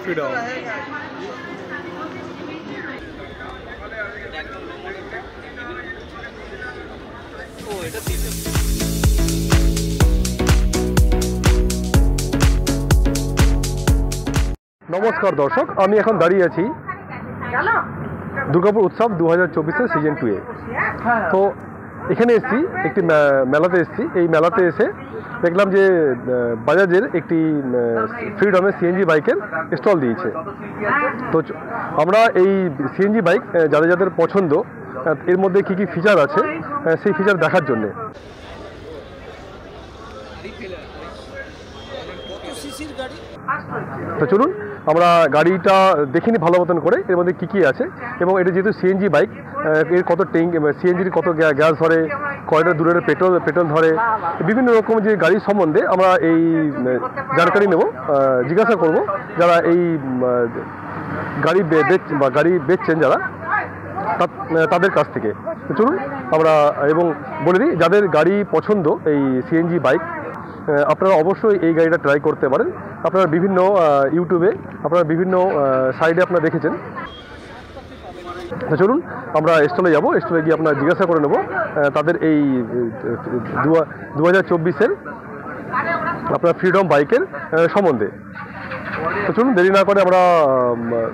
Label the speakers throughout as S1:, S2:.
S1: Freedom. নমস্কার দর্শক, আমি এখন দাঁড়িয়ে আছি দুর্গাপুর উৎসব 2024 সিজন 2 এ। তো এখানে এসেছি, একটি মেলাতে এসেছি। এই মেলাতে এসে দেখলাম যে বাজাজের একটি ফ্রিডমের সিএনজি বাইকের স্টল দিয়েছে। তো আমরা এই সিএনজি বাইক যাদের যাদের পছন্দ, এর মধ্যে কী কী ফিচার আছে সেই ফিচার দেখার জন্যে। তো চলুন আমরা গাড়িটা দেখিনি ভালো মতন করে, এর মধ্যে কী কী আছে এবং এটা যেহেতু সিএনজি বাইক, এর কত ট্যাঙ্ক, সিএনজির কত গ্যাস ধরে, কয়টা দূরের পেট্রোল ধরে, বিভিন্ন রকম যে গাড়ির সম্বন্ধে আমরা এই জানকারি নেব, জিজ্ঞাসা করব যারা এই গাড়ি বেচছেন যারা, তাদের কাছ থেকে। চলুন আমরা এবং বলে দিই, যাদের গাড়ি পছন্দ এই সিএনজি বাইক, আপনারা অবশ্যই এই গাড়িটা ট্রাই করতে পারেন। আপনারা বিভিন্ন ইউটিউবে, আপনারা বিভিন্ন সাইডে আপনারা দেখেছেন। চলুন আমরা স্টলে যাব, স্টলে গিয়ে আপনারা জিজ্ঞাসা করে নেব তাদের এই 2024-এর আপনার ফ্রিডম বাইকের সম্বন্ধে। তো চলুন দেরি না করে আমরা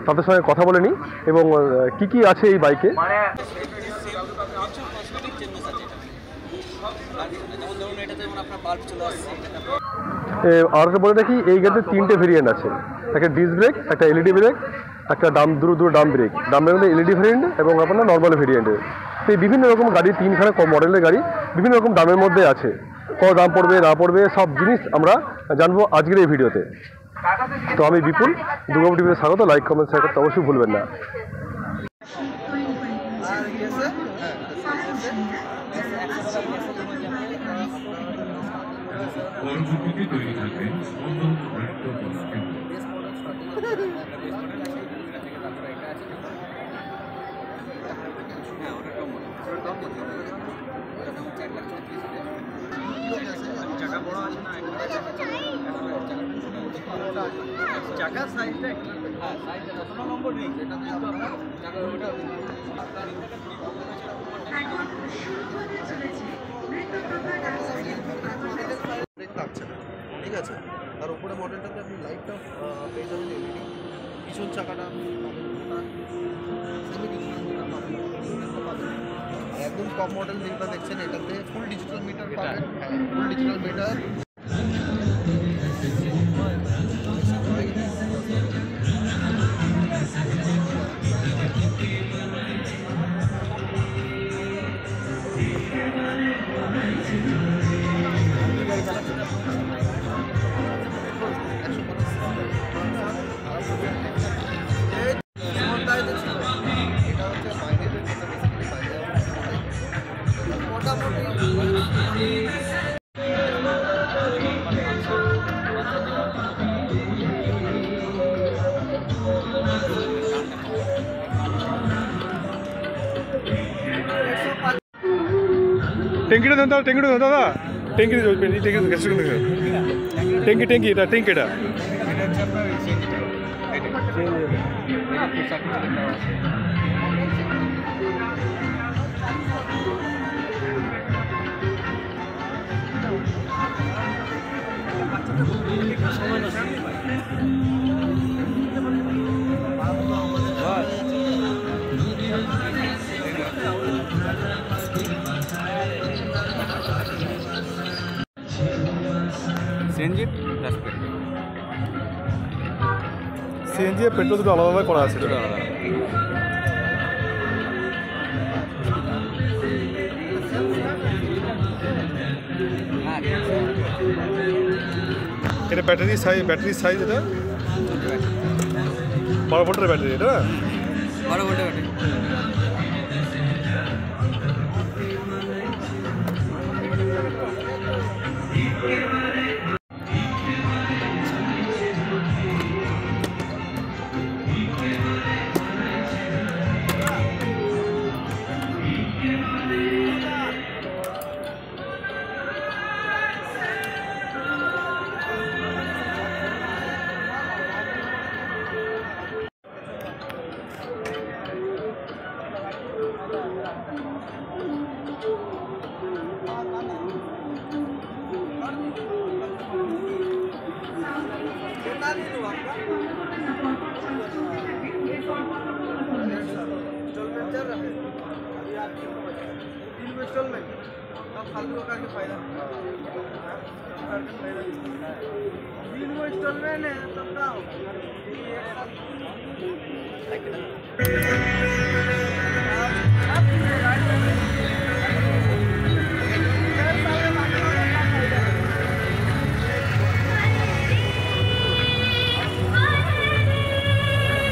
S1: তাদের সঙ্গে কথা বলে নিই এবং কী কী আছে এই বাইকে। আর বলে রাখি, এই গাড়িতে 3টে ভেরিয়েন্ট আছে। একটা ডিস্ক ব্রেক, একটা এলইডি ব্রেক, একটা দুটো Dam break. Dam break LED variant এবং আপনার নর্মাল ভেরিয়েন্টের। তো এই বিভিন্ন রকম গাড়ি, 3খানা মডেলের গাড়ি বিভিন্ন রকম দামের মধ্যে আছে। কত দাম পড়বে না পড়বে সব জিনিস আমরা জানবো আজকের এই ভিডিওতে। তো আমি বিপুল, দুর্গাপুর টিভিতে স্বাগত। লাইক, কমেন্ট, শেয়ার করতে অবশ্যই ভুলবেন না।
S2: তৈরি থাকবে
S3: চাকার সাইজটা নম্বর নেই, যেটা লাগছে না, ঠিক আছে। তার উপরে মডেলটাতে আপনি লাইটটা পেয়ে যাবেন এলইডি, পিছন চাকাটা আপনি একদম কম মডেল যেটা দেখছেন এটাতে ফুল ডিজিটাল মিটার পাবেন, ফুল ডিজিটাল মিটার।
S1: ট্যাঙ্কিটা দেন দাদা, ট্যাঙ্কিটা দেন দাদা, ট্যাঙ্কি ট্যাঙ্কি এটা ট্যাঙ্কিটা সিএনজি আর পেট্রোল দুটো আলাদাভাবে করা আছে। এটা ব্যাটারি সাইজ এটা 12 ভোল্টের ব্যাটারি, এটা
S3: 12 ভোল্টের ব্যাটারি।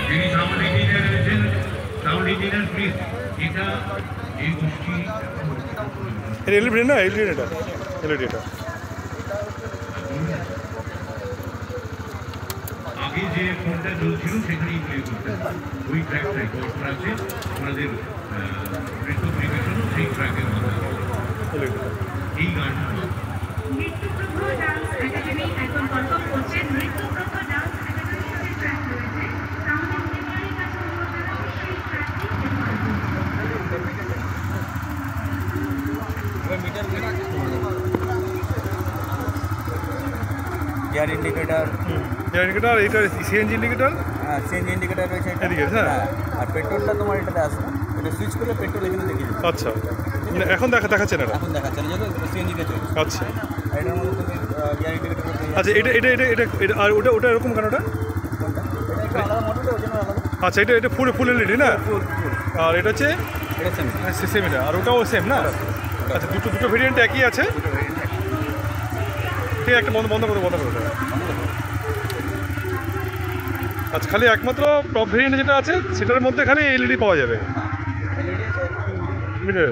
S2: যিনি সাউন্ড ইঞ্জিনিয়ার রয়েছেন, সাউন্ড ইঞ্জিনিয়ার প্লিজ এটা এই গোষ্ঠী
S1: এলইডি না এলইডি এটা এলইডি এটা
S2: আগে যে ফোনটা চলছিল সেখানেই প্লে করতেন ওই ট্র্যাকটাই কল্পনা আছে ওনাদের নৃত্য পরিবেশনও সেই ট্র্যাকের মধ্যে এই গানটা
S4: নৃত্যপ্রভ ডান্স একাডেমি এখন কনফার্ম করছে নৃত্যপ্রভ ডান্স একাডেমির সাথে ট্র্যাক রয়েছে সাউন্ড ইঞ্জিনিয়ারিং কাছে অনুমোদন সেই ট্র্যাকটি
S5: গিয়ার ইন্ডিকেটর
S1: ইন্ডিকেটার এইটা সিএনজি ইন্ডিকেটার
S5: সিএনজি ইন্ডিকেটর রয়েছে এটা।
S1: এদিকে, হ্যাঁ।
S5: আর পেট্রোলটা তোমার এটাতে আসবে, এটা সুইচ করলে পেট্রোল এখানে দেখিয়ে দেবে।
S1: আচ্ছা মানে এখন দেখাচ্ছে না এটা
S5: এখন দেখাচ্ছে না, যেহেতু সিএনজিতে চলছে।
S1: আচ্ছা
S5: আর এটার মধ্যে তুমি গিয়ার ইন্ডিকেটর
S1: আচ্ছা এটা আর ওটা এরকম কেন ওটা
S5: এটা একটু আলাদা মোটর, ওই জন্য আলাদা।
S1: আচ্ছা এটা ফুল এলইডি না আর এটা হচ্ছে
S5: এটা সেম
S1: সেম এটা আর ওটাও সেম না আচ্ছা দুটো ভেরিয়েন্ট একই আছে ঠিক একটা বন্ধ করে ওটা আচ্ছা খালি একমাত্র টপ ভেরিয়েন্ট যেটা আছে সেটার মধ্যে খালি এলইডি পাওয়া যাবে মিটার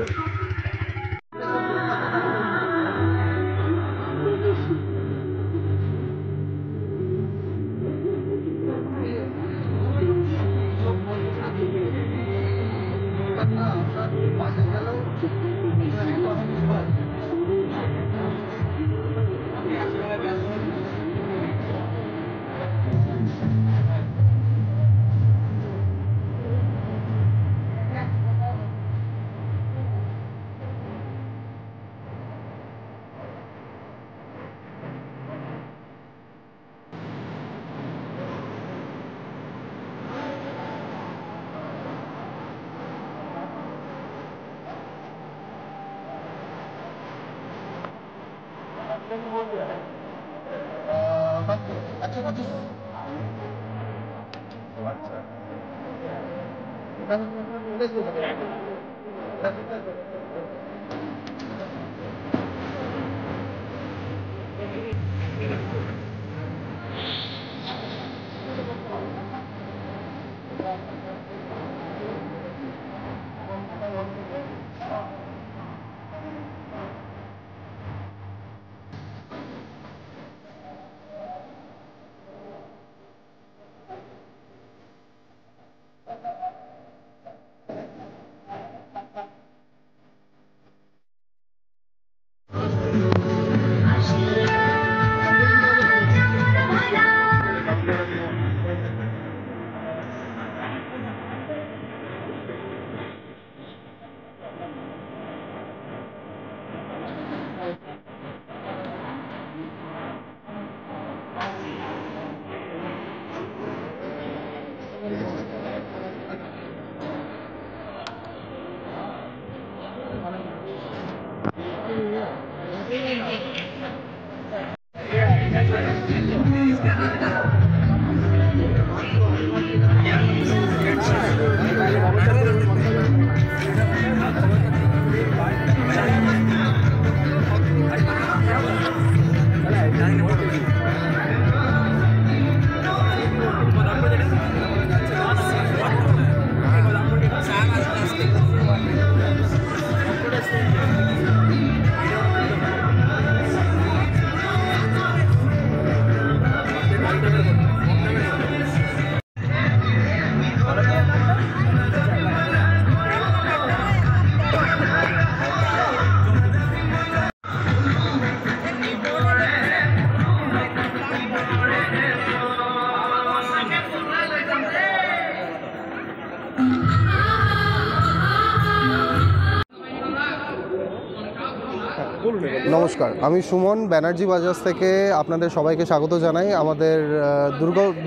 S6: নমস্কার, আমি সুমন ব্যানার্জি বাজাজ থেকে আপনাদের সবাইকে স্বাগত জানাই আমাদের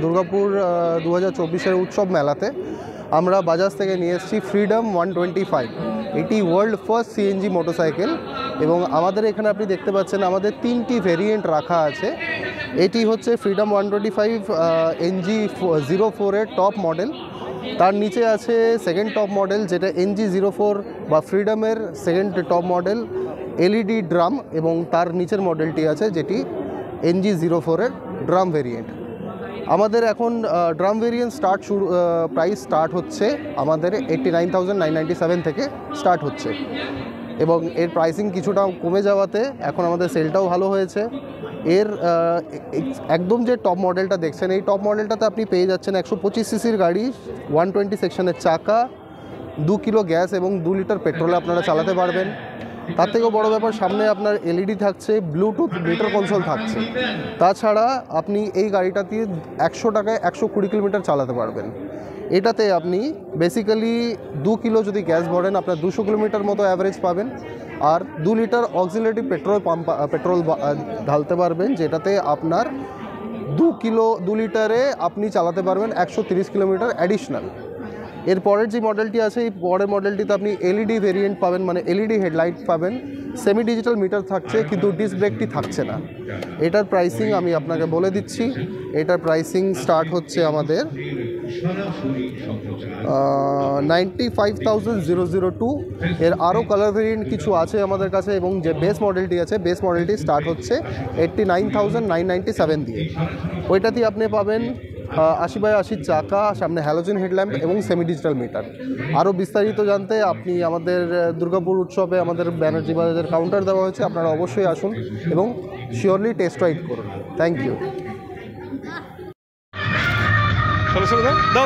S6: দুর্গাপুর 2024-এর উৎসব মেলাতে। আমরা বাজাজ থেকে নিয়ে এসেছি ফ্রিডম 125। এটি ওয়ার্ল্ড ফার্স্ট সিএনজি মোটরসাইকেল এবং আমাদের এখানে আপনি দেখতে পাচ্ছেন আমাদের 3টি ভেরিয়েন্ট রাখা আছে। এটি হচ্ছে ফ্রিডম 125 NG04 এর টপ মডেল। তার নিচে আছে সেকেন্ড টপ মডেল যেটা NG04 বা ফ্রিডমের second top model LED drum, এবং তার নিচের মডেলটি আছে যেটি NG04 এর ড্রাম ভেরিয়েন্ট। আমাদের এখন ড্রাম ভেরিয়েন্ট প্রাইস স্টার্ট হচ্ছে আমাদের 89,997 থেকে স্টার্ট হচ্ছে, এবং এর প্রাইসিং কিছুটা কমে যাওয়াতে এখন আমাদের সেলটাও ভালো হয়েছে। এর একদম যে টপ মডেলটা দেখছেন, এই টপ মডেলটাতে আপনি পেয়ে যাচ্ছেন 125 সিসির গাড়ি, 120 সেকশনের চাকা, 2 কিলো গ্যাস এবং 2 লিটার পেট্রোলে আপনারা চালাতে পারবেন। তার থেকেও বড় ব্যাপার, সামনে আপনার এলইডি থাকছে, ব্লুটুথ মিটার কনসোল থাকছে। তাছাড়া আপনি এই গাড়িটাতে 100 টাকায় 120 কিলোমিটার চালাতে পারবেন। এটাতে আপনি বেসিক্যালি 2 কিলো যদি গ্যাস ভরেন আপনার 200 কিলোমিটার মতো অ্যাভারেজ পাবেন, আর 2 লিটার অক্সিলারি পেট্রোল ঢালতে পারবেন, যেটাতে আপনার 2 লিটারে আপনি চালাতে পারবেন 130 কিলোমিটার অ্যাডিশনাল। এর পরের যে মডেলটি আছে, এই পরের মডেলটিতে আপনি এলইডি ভেরিয়েন্ট পাবেন, মানে এলইডি হেডলাইট পাবেন, সেমি ডিজিটাল মিটার থাকছে, কিন্তু ডিস্ক ব্রেকটি থাকছে না। এটার প্রাইসিং আমি আপনাকে বলে দিচ্ছি। এটার প্রাইসিং স্টার্ট হচ্ছে আমাদের 95,002। এর আরও কালার ভেরিয়েন্ট কিছু আছে আমাদের কাছে, এবং যে বেস মডেলটি আছে, বেস মডেলটি স্টার্ট হচ্ছে 89,997 দিয়ে। ওইটাতেই আপনি পাবেন 80/80 চাকা, সামনে হ্যালোজেন হেডল্যাম্প এবং সেমি ডিজিটাল মিটার। আরও বিস্তারিত জানতে আপনি আমাদের দুর্গাপুর উৎসবে আমাদের ব্যানার্জি বাজাজের কাউন্টার দেওয়া হয়েছে, আপনারা অবশ্যই আসুন এবং শিওরলি টেস্ট রাইড করুন। Thank you.
S1: দাও